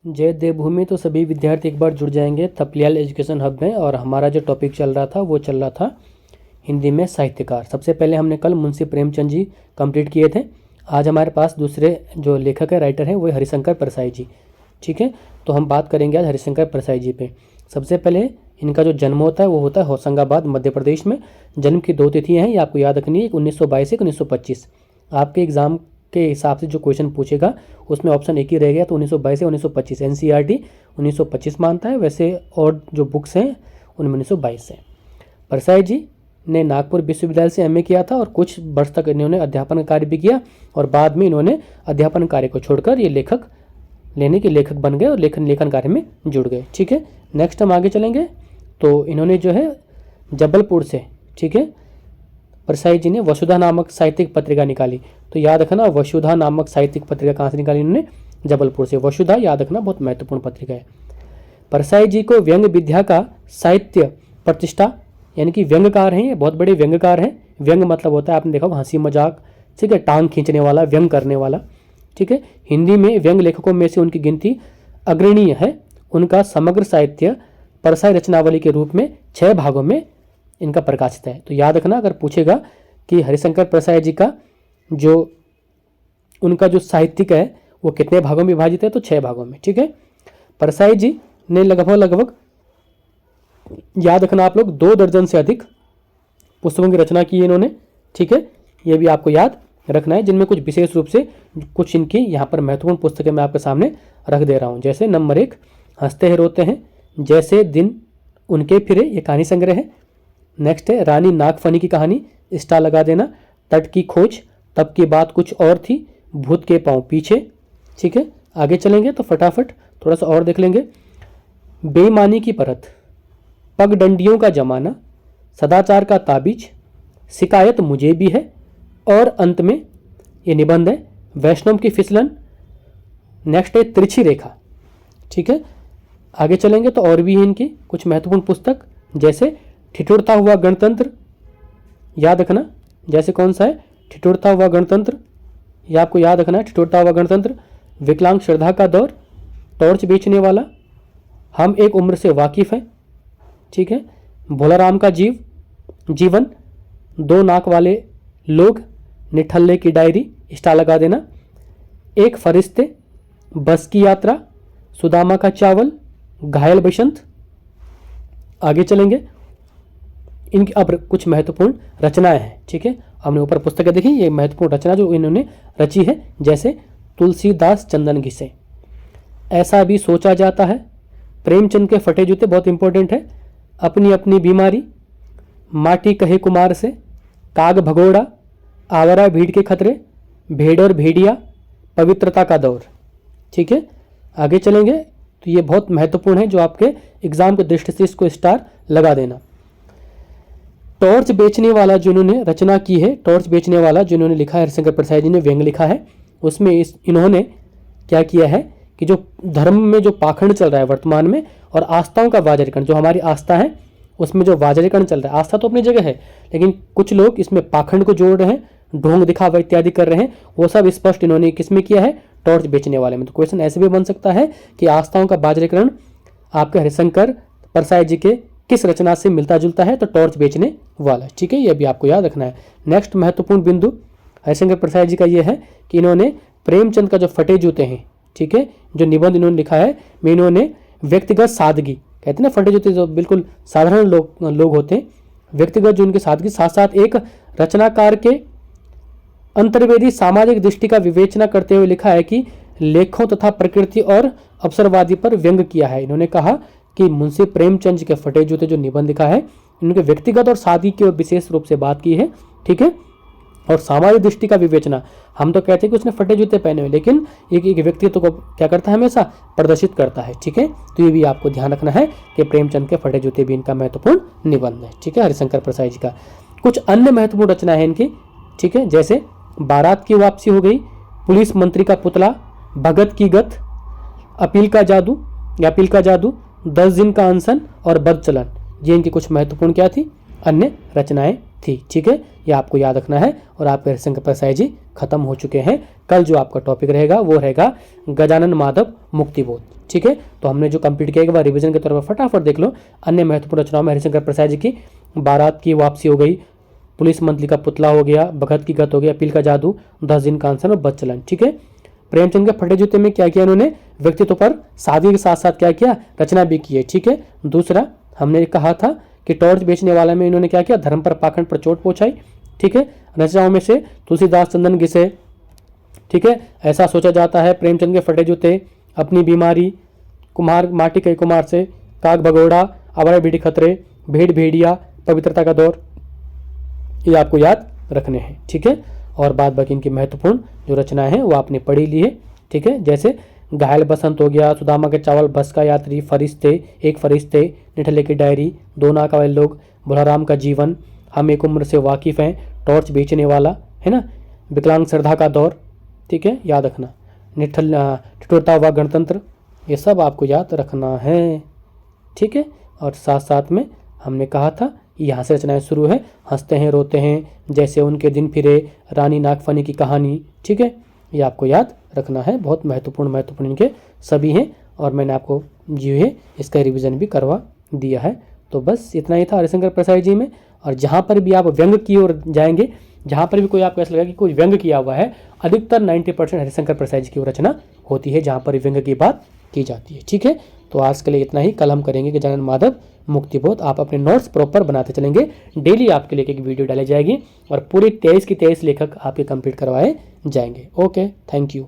जय देवभूमि। तो सभी विद्यार्थी एक बार जुड़ जाएंगे थपलियाल एजुकेशन हब में। और हमारा जो टॉपिक चल रहा था वो चल रहा था हिंदी में साहित्यकार। सबसे पहले हमने कल मुंशी प्रेमचंद जी कंप्लीट किए थे। आज हमारे पास दूसरे जो लेखक है, राइटर हैं, वो हरिशंकर परसाई जी। ठीक है, तो हम बात करेंगे आज हरिशंकर परसाई जी पे। सबसे पहले इनका जो जन्म होता है वो होता है होशंगाबाद मध्य प्रदेश में। जन्म की 2 तिथियाँ हैं, ये आपको याद रखनी है, 1922 एक 1925। आपके एग्जाम के हिसाब से जो क्वेश्चन पूछेगा उसमें ऑप्शन एक ही रह गया, तो 1922 या 1925। एनसीईआरटी 1925 मानता है, वैसे और जो बुक्स हैं उनमें 1922 है। परसाई जी ने नागपुर विश्वविद्यालय से एमए किया था और कुछ वर्ष तक इन्होंने अध्यापन कार्य भी किया और बाद में इन्होंने अध्यापन कार्य को छोड़कर ये लेखक बन गए और लेखन कार्य में जुड़ गए। ठीक है, नेक्स्ट हम आगे चलेंगे। तो इन्होंने जो है जबलपुर से, ठीक है, परसाई जी ने वसुधा नामक साहित्यिक पत्रिका निकाली। तो याद रखना, वसुधा नामक साहित्यिक पत्रिका कहाँ से निकाली इन्होंने? जबलपुर से। वसुधा याद रखना, बहुत महत्वपूर्ण पत्रिका है। परसाई जी को व्यंग विद्या का साहित्य प्रतिष्ठा, यानी कि व्यंगकार हैं, ये बहुत बड़े व्यंगकार हैं। व्यंग मतलब होता है, आपने देखा हंसी मजाक, ठीक है, टांग खींचने वाला, व्यंग करने वाला। ठीक है, हिंदी में व्यंग लेखकों में से उनकी गिनती अग्रणीय है। उनका समग्र साहित्य परसाई रचनावली के रूप में 6 भागों में इनका प्रकाशित है। तो याद रखना, अगर पूछेगा कि हरिशंकर परसाई जी का उनका जो साहित्यिक है वो कितने भागों में विभाजित है, तो 6 भागों में। ठीक है, परसाई जी ने लगभग याद रखना आप लोग 2 दर्जन से अधिक पुस्तकों की रचना की है इन्होंने। ठीक है, ये भी आपको याद रखना है, जिनमें कुछ विशेष रूप से कुछ इनकी यहाँ पर महत्वपूर्ण पुस्तकें मैं आपके सामने रख दे रहा हूँ। जैसे नंबर 1 हंसते हैं रोते हैं, जैसे दिन उनके फिरे, ये कहानी संग्रह है। नेक्स्ट है रानी नागफनी की कहानी, स्टार लगा देना। तट की खोज, तब की बात कुछ और थी, भूत के पांव पीछे। ठीक है, आगे चलेंगे तो फटाफट थोड़ा सा और देख लेंगे। बेईमानी की परत, पगडंडियों का जमाना, सदाचार का ताबीज, शिकायत मुझे भी है, और अंत में ये निबंध है वैष्णव की फिसलन। नेक्स्ट है तिरछी रेखा। ठीक है, आगे चलेंगे तो और भी है इनकी कुछ महत्वपूर्ण पुस्तक, जैसे ठिठुरता हुआ गणतंत्र, याद रखना। जैसे कौन सा है? ठिठुरता हुआ गणतंत्र, ये आपको याद रखना है, ठिठुरता हुआ गणतंत्र। विकलांग श्रद्धा का दौर, टॉर्च बेचने वाला, हम एक उम्र से वाकिफ हैं। ठीक है, भोलाराम का जीवन, 2 नाक वाले लोग, निठल्ले की डायरी, स्टार लगा देना। एक फरिश्ते, बस की यात्रा, सुदामा का चावल, घायल बसंत। आगे चलेंगे, इनकी अब कुछ महत्वपूर्ण रचनाएं हैं। ठीक है, हमने ऊपर पुस्तकें देखी, ये महत्वपूर्ण रचना जो इन्होंने रची है, जैसे तुलसीदास चंदन घिसे, ऐसा भी सोचा जाता है, प्रेमचंद के फटे जूते, बहुत इंपॉर्टेंट है, अपनी अपनी बीमारी, माटी कहे कुमार से, काग भगोड़ा, आवारा भीड़ के खतरे, भेड़ और भेड़िया, पवित्रता का दौर। ठीक है, आगे चलेंगे तो ये बहुत महत्वपूर्ण है, जो आपके एग्जाम की दृष्टि से इसको स्टार लगा देना। टॉर्च बेचने वाला जो इन्होंने रचना की है, टॉर्च बेचने वाला जो इन्होंने लिखा है, हरिशंकर परसाई जी ने व्यंग लिखा है, उसमें इन्होंने क्या किया है कि जो धर्म में जो पाखंड चल रहा है वर्तमान में, और आस्थाओं का वाजरीकरण, जो हमारी आस्था है उसमें जो वाजरीकरण चल रहा है, आस्था तो अपनी जगह है लेकिन कुछ लोग इसमें पाखंड को जोड़ रहे हैं, ढोंग दिखावा इत्यादि कर रहे हैं, वो सब स्पष्ट इन्होंने किसमें किया है? टॉर्च बेचने वाले में। तो क्वेश्चन ऐसे भी बन सकता है कि आस्थाओं का वाजरीकरण आपके हरिशंकर परसाई जी के किस रचना से मिलता जुलता है? तो टॉर्च बेचने वाला। ठीक है, ये भी आपको याद रखना है। नेक्स्ट महत्वपूर्ण बिंदु हरिशंकर परसाई जी का ये है कि इन्होंने प्रेमचंद का जो फटे जूते हैं, ठीक है, जो निबंध इन्होंने लिखा है, में इन्होंने व्यक्तिगत सादगी, कहते हैं ना फटे जूते जो बिल्कुल साधारण लोग होते हैं, व्यक्तिगत जो उनकी सादगी, साथ साथ एक रचनाकार के अंतर्वेदी सामाजिक दृष्टि का विवेचना करते हुए लिखा है कि लेखों तथा प्रकृति और अवसरवादी पर व्यंग किया है। इन्होंने कहा कि मुंशी प्रेमचंद जी के फटे जूते जो निबंध लिखा है, इनके व्यक्तिगत और सादगी की ओर विशेष रूप से बात की है। ठीक है, और सामाजिक दृष्टि का विवेचना, हम तो कहते हैं कि उसने फटे जूते पहने हुए, लेकिन एक व्यक्तित्व को क्या करता है? हमेशा प्रदर्शित करता है। ठीक है, तो ये भी आपको ध्यान रखना है कि प्रेमचंद के फटे जूते भी इनका महत्वपूर्ण निबंध है। ठीक है, हरिशंकर परसाई जी का कुछ अन्य महत्वपूर्ण रचना है इनकी। ठीक है, जैसे बारात की वापसी हो गई, पुलिस मंत्री का पुतला, भगत की गत, अपील का जादू, 10 दिन का अनशन और बदचलन, ये इनकी कुछ महत्वपूर्ण क्या थी? अन्य रचनाएं थी। ठीक है, ये आपको याद रखना है। और आपके हरिशंकर प्रसाद जी खत्म हो चुके हैं। कल जो आपका टॉपिक रहेगा वो रहेगा गजानन माधव मुक्तिबोध। ठीक है, तो हमने जो कंप्लीट किया एक बार रिवीजन के तौर पर फटाफट देख लो। अन्य महत्वपूर्ण रचनाओं में हरिशंकर प्रसाद जी की बारात की वापसी हो गई, पुलिस मंत्री का पुतला हो गया, भगत की गत हो गया, अपील का जादू, 10 दिन का आंसर और बच्चलन। ठीक है, प्रेमचंद के फटे जूते में क्या किया इन्होंने, व्यक्तित्व पर सादगी के साथ साथ क्या किया, रचना भी की है। ठीक है, दूसरा हमने कहा था कि टॉर्च बेचने वाला में इन्होंने क्या किया, धर्म पर पाखंड पर चोट पहुंचाई। ठीक है, रचनाओं में से तुलसीदास चंदन घिसे। ठीक है, ऐसा सोचा जाता है, प्रेमचंद के फटे जूते, अपनी बीमारी, कुमार माटी के कुमार से, काग भगोड़ा, आवारा भीड़ी खतरे, भेड़ भेड़िया, पवित्रता का दौर, ये आपको याद रखने हैं। ठीक है, और बाद बाकी इनकी महत्वपूर्ण जो रचना है वो आपने पढ़ी ली है। ठीक है, जैसे घायल बसंत हो गया, सुदामा के चावल, बस का यात्री, फरिश्ते, एक फरिश्ते, निठल्ले की डायरी, दो नाक वाले लोग, भोलाराम का जीवन, हम एक उम्र से वाकिफ़ हैं, टॉर्च बेचने वाला, है ना, विकलांग श्रद्धा का दौर। ठीक है, याद रखना, ठिठुरता हुआ गणतंत्र, ये सब आपको याद रखना है। ठीक है, और साथ साथ में हमने कहा था यहाँ से रचनाएं शुरू है, हंसते हैं रोते हैं, जैसे उनके दिन फिरे, रानी नागफनी की कहानी। ठीक है, ये आपको याद रखना है, बहुत महत्वपूर्ण इनके सभी हैं। और मैंने आपको जो है इसका रिवीजन भी करवा दिया है। तो बस इतना ही था हरिशंकर प्रसाद जी में। और जहाँ पर भी आप व्यंग की ओर जाएंगे, जहाँ पर भी कोई आपको ऐसा लगा कि कोई व्यंग किया हुआ है, अधिकतर 90% हरिशंकर प्रसाद जी की रचना होती है जहाँ पर व्यंग की बात की जाती है। ठीक है, तो आज के लिए इतना ही। कल हम करेंगे गजानन माधव मुक्तिबोध। आप अपने नोट्स प्रॉपर बनाते चलेंगे, डेली आपके लिए एक वीडियो डाली जाएगी और पूरे 23 की 23 लेखक आपके कंप्लीट करवाए जाएंगे। Okay, thank you.